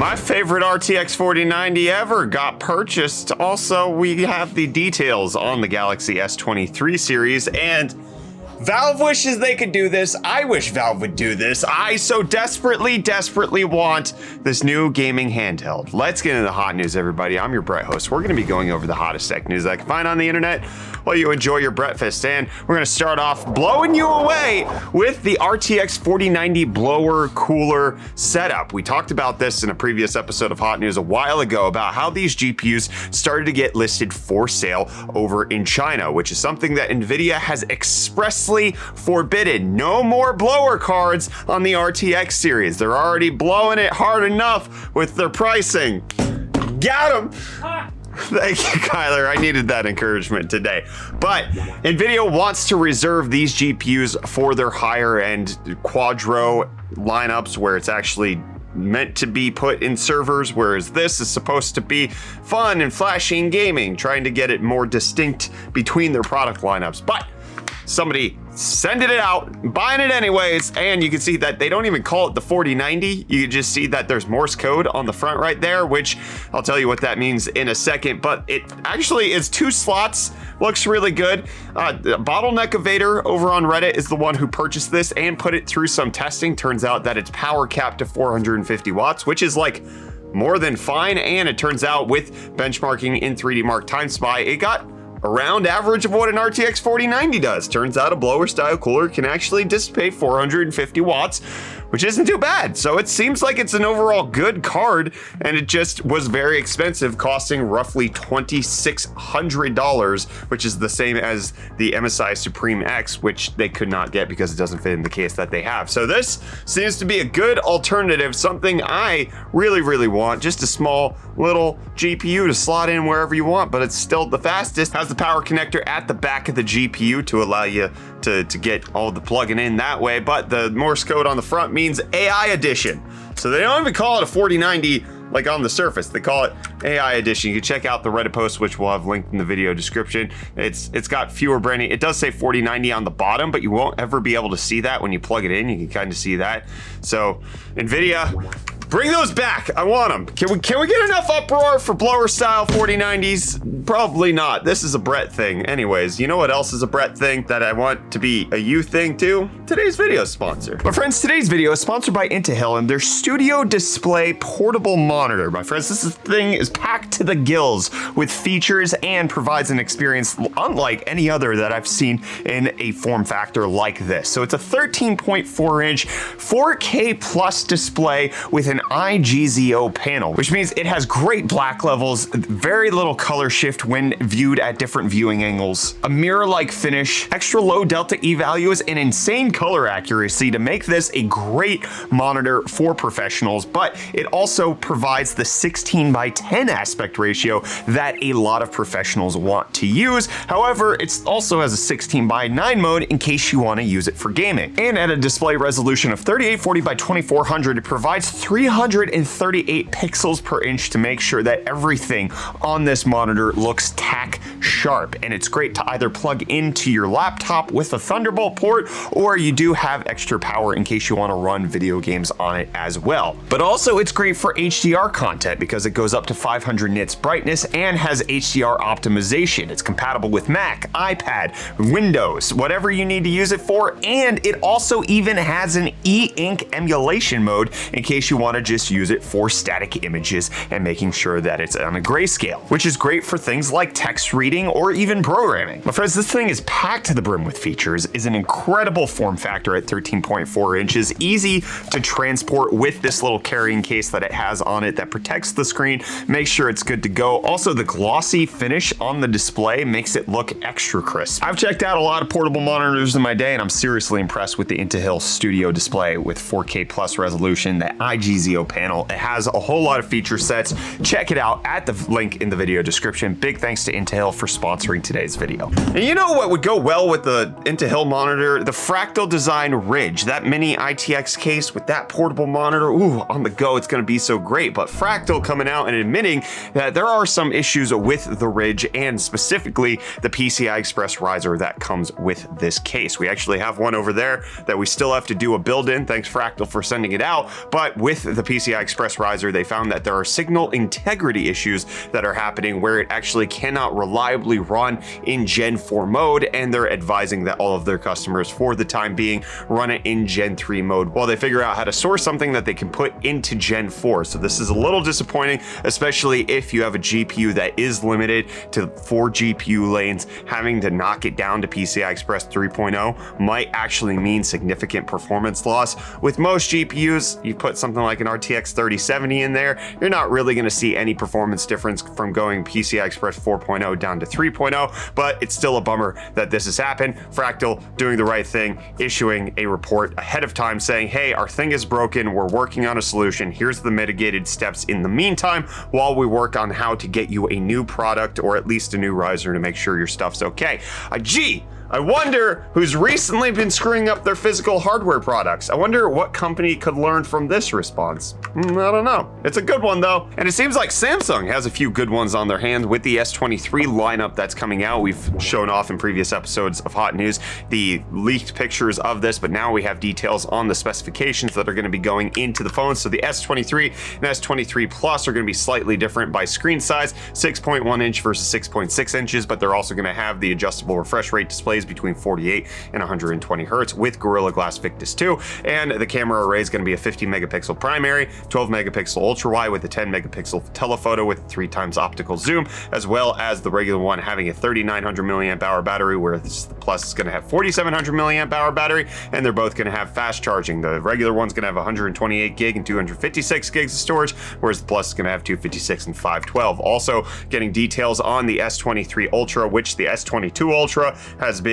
My favorite RTX 4090 ever got purchased. Also, we have the details on the Galaxy S23 series, and Valve wishes they could do this. I wish Valve would do this. I so desperately want this new gaming handheld. Let's get into the hot news, everybody. I'm your Brett host. We're going to be going over the hottest tech news I can find on the internet while you enjoy your breakfast. And we're going to start off blowing you away with the RTX 4090 blower cooler setup. We talked about this in a previous episode of Hot News a while ago about how these GPUs started to get listed for sale over in China, which is something that NVIDIA has expressly forbidden. No more blower cards on the RTX series. They're already blowing it hard enough with their pricing. Got them. Thank you, Kyler. I needed that encouragement today. But NVIDIA wants to reserve these GPUs for their higher end Quadro lineups where it's actually meant to be put in servers, whereas this is supposed to be fun and flashy in gaming, trying to get it more distinct between their product lineups. But somebody sending it out, buying it anyways, and you can see that they don't even call it the 4090. You can just see that there's Morse code on the front right there, which I'll tell you what that means in a second, but it actually is 2 slots. Looks really good. Bottleneck Evader over on Reddit is the one who purchased this and put it through some testing. Turns out that it's power capped to 450 watts, which is like more than fine, and it turns out with benchmarking in 3D Mark Time Spy, it got around average of what an RTX 4090 does. Turns out a blower style cooler can actually dissipate 450 watts, which isn't too bad. So it seems like it's an overall good card, and it just was very expensive, costing roughly $2,600, which is the same as the MSI Supreme X, which they could not get because it doesn't fit in the case that they have. So this seems to be a good alternative, something I really want. Just a small little GPU to slot in wherever you want, but it's still the fastest. Has the power connector at the back of the GPU to allow you to get all the plugging in that way, but the Morse code on the front means AI edition. So they don't even call it a 4090 like on the surface. They call it AI edition. You can check out the Reddit post, which we'll have linked in the video description. It's got fewer branding. It does say 4090 on the bottom, but you won't ever be able to see that when you plug it in. You can kind of see that. So NVIDIA, bring those back. I want them. Can we get enough uproar for blower style 4090s? Probably not. This is a Brett thing. Anyways, you know what else is a Brett thing that I want to be a you thing too? Today's video sponsor. My friends, today's video is sponsored by Intel and their Studio Display portable monitor. My friends, this thing is packed to the gills with features and provides an experience unlike any other that I've seen in a form factor like this. So it's a 13.4 inch 4K plus display with an IGZO panel, which means it has great black levels, very little color shift when viewed at different viewing angles, a mirror-like finish, extra low delta E values, and insane color accuracy to make this a great monitor for professionals, but it also provides the 16:10 aspect ratio that a lot of professionals want to use. However, it also has a 16:9 mode in case you want to use it for gaming. And at a display resolution of 3840 by 2400, it provides 338 pixels per inch to make sure that everything on this monitor looks tack sharp. And it's great to either plug into your laptop with a Thunderbolt port, or you do have extra power in case you want to run video games on it as well. But also it's great for HDR content because it goes up to 500 nits brightness and has HDR optimization. It's compatible with Mac, iPad, Windows, whatever you need to use it for. And it also even has an e-ink emulation mode in case you want to just use it for static images and making sure that it's on a grayscale, which is great for things like text reading or even programming. My friends, this thing is packed to the brim with features, is an incredible form factor at 13.4 inches, easy to transport with this little carrying case that it has on it that protects the screen, makes sure it's good to go. Also, the glossy finish on the display makes it look extra crisp. I've checked out a lot of portable monitors in my day, and I'm seriously impressed with the Intel Studio Display with 4K plus resolution, the IGZO panel. It has a whole lot of feature sets. Check it out at the link in the video description. big thanks to Intel for sponsoring today's video. And you know what would go well with the Intel monitor? The Fractal design Ridge, that mini ITX case with that portable monitor. Ooh, on the go, it's gonna be so great. But Fractal coming out and admitting that there are some issues with the Ridge and specifically the PCI Express riser that comes with this case. We actually have one over there that we still have to do a build in. Thanks Fractal for sending it out. But with the PCI Express riser, they found that there are signal integrity issues that are happening where it actually cannot reliably run in Gen 4 mode, and they're advising that all of their customers for the time being run it in Gen 3 mode while they figure out how to source something that they can put into Gen 4. So this is a little disappointing, especially if you have a GPU that is limited to 4 GPU lanes. Having to knock it down to PCI Express 3.0 might actually mean significant performance loss. With most GPUs, you put something like an RTX 3070 in there, you're not really going to see any performance difference from going PCI Express 4.0 down to 3.0, but it's still a bummer that this has happened. Fractal doing the right thing, issuing a report ahead of time saying, hey, our thing is broken, we're working on a solution, here's the mitigated steps in the meantime while we work on how to get you a new product or at least a new riser to make sure your stuff's okay. Gee, I wonder who's recently been screwing up their physical hardware products. I wonder what company could learn from this response. I don't know. It's a good one though. And it seems like Samsung has a few good ones on their hands with the S23 lineup that's coming out. We've shown off in previous episodes of Hot News the leaked pictures of this, but now we have details on the specifications that are going to be going into the phone. So the S23 and S23 Plus are going to be slightly different by screen size, 6.1 inch versus 6.6 inches, but they're also going to have the adjustable refresh rate displays between 48 and 120 hertz with Gorilla Glass Victus 2, and the camera array is going to be a 50 megapixel primary, 12 megapixel ultra wide with a 10 megapixel telephoto with 3x optical zoom, as well as the regular one having a 3900 milliamp hour battery, whereas the Plus is going to have 4700 milliamp hour battery, and they're both going to have fast charging. The regular one's going to have 128 gig and 256 gigs of storage, whereas the Plus is going to have 256 and 512. Also getting details on the S23 Ultra, which the S22 Ultra has been,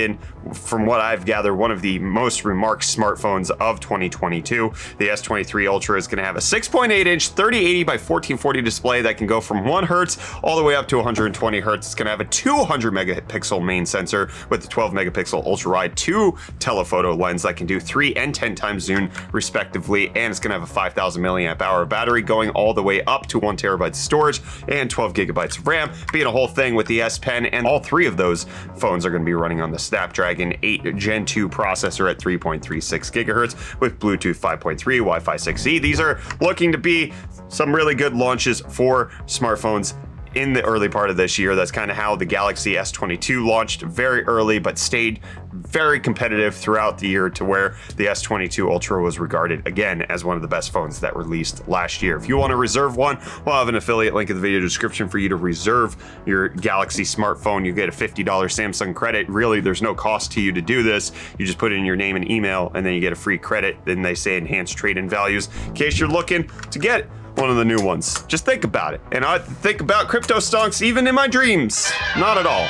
from what I've gathered, one of the most remarked smartphones of 2022. The S23 Ultra is going to have a 6.8 inch 3080 by 1440 display that can go from 1 hertz all the way up to 120 hertz. It's going to have a 200 megapixel main sensor with the 12 megapixel ultra wide 2 telephoto lens that can do 3 and 10 times zoom respectively, and it's going to have a 5000 milliamp hour battery going all the way up to 1 terabyte storage and 12 gigabytes of RAM, being a whole thing with the S Pen, and all 3 of those phones are going to be running on the Snapdragon 8 Gen 2 processor at 3.36 gigahertz with Bluetooth 5.3, Wi-Fi 6E. These are looking to be some really good launches for smartphones in the early part of this year. That's kind of how the Galaxy S22 launched very early, but stayed very competitive throughout the year to where the S22 Ultra was regarded again as one of the best phones that released last year. If you want to reserve one, we'll have an affiliate link in the video description for you to reserve your Galaxy smartphone. You get a $50 Samsung credit. Really, there's no cost to you to do this. You just put in your name and email, and then you get a free credit. Then they say enhanced trade-in values in case you're looking to get one of the new ones. Just think about it. And I think about Cryptostonks even in my dreams. Not at all.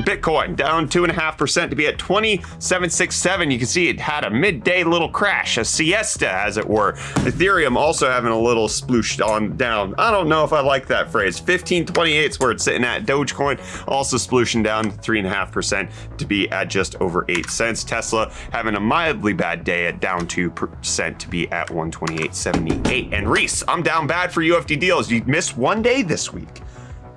Bitcoin down 2.5% to be at 27.67. You can see it had a midday little crash, a siesta as it were. Ethereum also having a little sploosh on down. I don't know if I like that phrase. 1528 is where it's sitting at. Dogecoin also splooshing down 3.5% to be at just over 8 cents. Tesla having a mildly bad day at down 2% to be at 128.78. And Reece, I'm down bad for UFD Deals. You missed one day this week,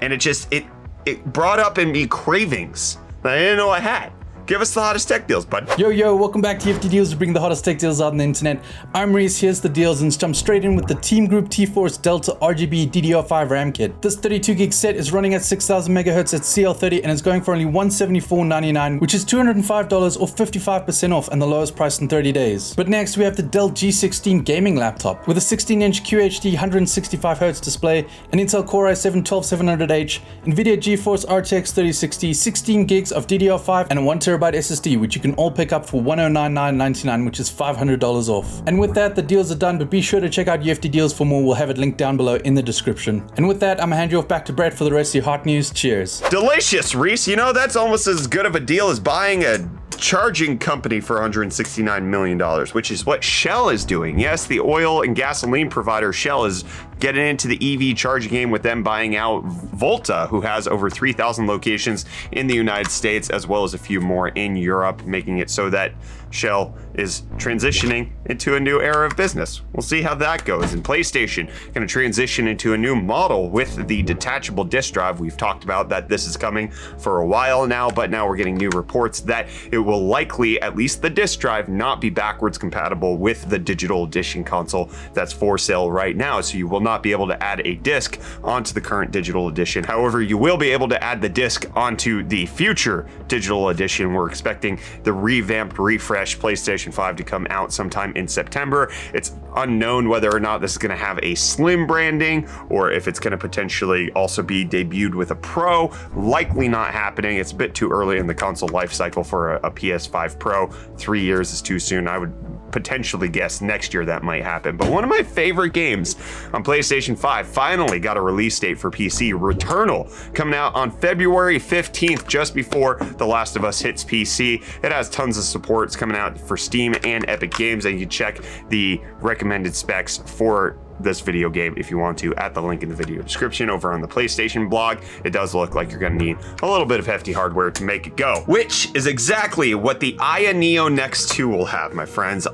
and it brought up in me cravings that I didn't know I had. Give us the hottest tech deals, bud. Yo, welcome back to UFD Deals. We bring the hottest tech deals out on the internet. I'm Reece, here's the deals, and jump straight in with the Team Group T-Force Delta RGB DDR5 RAM kit. This 32 gig set is running at 6000 megahertz at CL30 and is going for only $174.99, which is $205 or 55% off and the lowest price in 30 days. But next we have the Dell G16 gaming laptop with a 16-inch QHD 165Hz display, an Intel Core i7-12700H, NVIDIA GeForce RTX 3060, 16 gigs of DDR5 and a 1 terabyte SSD, which you can all pick up for $109.99, which is $500 off. And with that, the deals are done, but be sure to check out UFD Deals for more. We'll have it linked down below in the description. And with that, I'm gonna hand you off back to Brett for the rest of your hot news. Cheers. Delicious, Reece. You know, that's almost as good of a deal as buying a charging company for $169 million, which is what Shell is doing. Yes, the oil and gasoline provider Shell is getting into the EV charging game with them buying out Volta, who has over 3,000 locations in the United States, as well as a few more in Europe, making it so that Shell is transitioning into a new era of business. We'll see how that goes. And PlayStation going to transition into a new model with the detachable disk drive. We've talked about that this is coming for a while now, but now we're getting new reports that it will likely, at least the disk drive, not be backwards compatible with the digital edition console that's for sale right now. So you will not be able to add a disc onto the current digital edition. However, you will be able to add the disc onto the future digital edition. We're expecting the revamped, refreshed PlayStation 5 to come out sometime in September. It's unknown whether or not this is going to have a slim branding or if it's going to potentially also be debuted with a Pro. Likely not happening. It's a bit too early in the console life cycle for a PS5 Pro. 3 years is too soon. I would potentially guess next year that might happen. But one of my favorite games on PlayStation 5 finally got a release date for PC, Returnal, coming out on February 15th, just before The Last of Us hits PC. It has tons of support. It's coming out for Steam and Epic Games, and you can check the recommended specs for this video game if you want to at the link in the video description over on the PlayStation blog. It does look like you're going to need a little bit of hefty hardware to make it go, which is exactly what the Ayaneo NEXT 2 will have, my friends.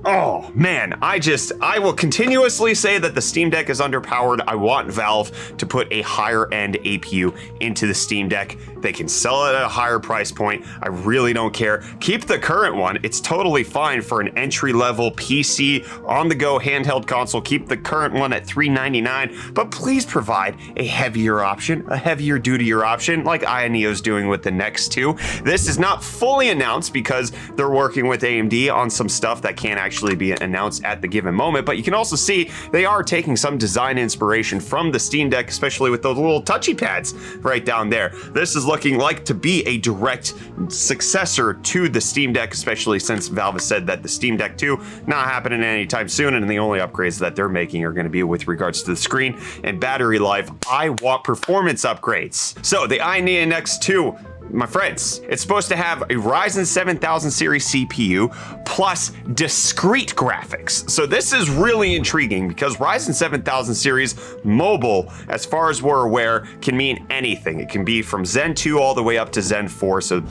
Oh man, I will continuously say that the Steam Deck is underpowered. I want Valve to put a higher end APU into the Steam Deck. They can sell it at a higher price point. I really don't care. Keep the current one. It's totally fine for an entry level PC on the go handheld console. Keep the current one at $399, but please provide a heavier option, a heavier dutier option like Ayaneo's doing with the NEXT 2. This is not fully announced because they're working with AMD on some stuff that can't actually be announced at the given moment, but you can also see they are taking some design inspiration from the Steam Deck, especially with those little touchy pads right down there. This is looking like to be a direct successor to the Steam Deck, especially since Valve has said that the Steam Deck 2 not happening anytime soon, and the only upgrades that they're making are going to be with regards to the screen and battery life. I want performance upgrades. So the Ayaneo NEXT 2, my friends, it's supposed to have a Ryzen 7000 series CPU plus discrete graphics. So this is really intriguing because Ryzen 7000 series mobile, as far as we're aware, can mean anything. It can be from Zen 2 all the way up to Zen 4. So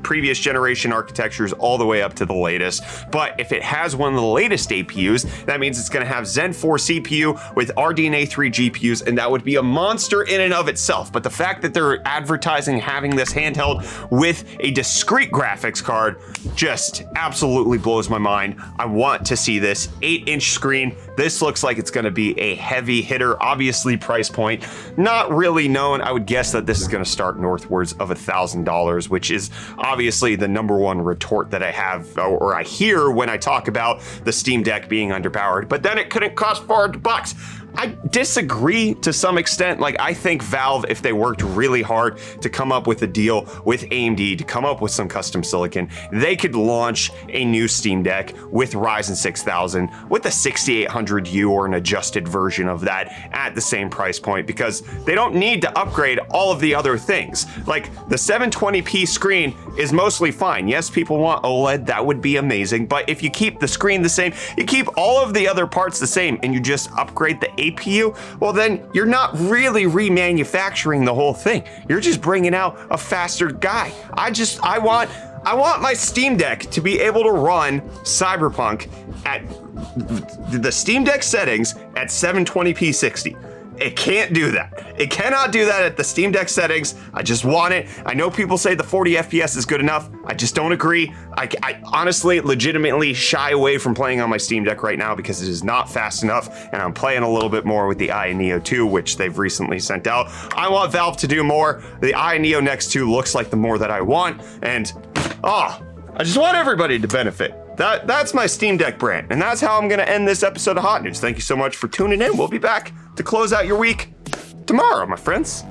previous generation architectures all the way up to the latest. But if it has one of the latest APUs, that means it's going to have Zen 4 CPU with RDNA 3 GPUs, and that would be a monster in and of itself. But the fact that they're advertising having this handheld with a discrete graphics card just absolutely blows my mind. I want to see this 8-inch screen. This looks like it's going to be a heavy hitter. Obviously, price point not really known. I would guess that this is going to start northwards of $1,000, which is obviously the number one retort that I have or I hear when I talk about the Steam Deck being underpowered. But then it couldn't cost $400. I disagree to some extent. Like, I think Valve, if they worked really hard to come up with a deal with AMD to come up with some custom silicon, they could launch a new Steam Deck with Ryzen 6000 with a 6800U or an adjusted version of that at the same price point, because they don't need to upgrade all of the other things. Like, the 720p screen is mostly fine. Yes, people want OLED, that would be amazing, but if you keep the screen the same, you keep all of the other parts the same, and you just upgrade the APU, well then you're not really remanufacturing the whole thing. You're just bringing out a faster guy. I want my Steam Deck to be able to run Cyberpunk at the Steam Deck settings at 720p 60. It can't do that. It cannot do that at the Steam Deck settings. I just want it. I know people say the 40 FPS is good enough. I just don't agree. I honestly, legitimately shy away from playing on my Steam Deck right now because it is not fast enough, and I'm playing a little bit more with the Ayaneo 2, which they've recently sent out. I want Valve to do more. The Ayaneo NEXT 2 looks like the more that I want, and I just want everybody to benefit. That's my Steam Deck brand, and that's how I'm going to end this episode of Hot News. Thank you so much for tuning in. We'll be back to close out your week tomorrow, my friends.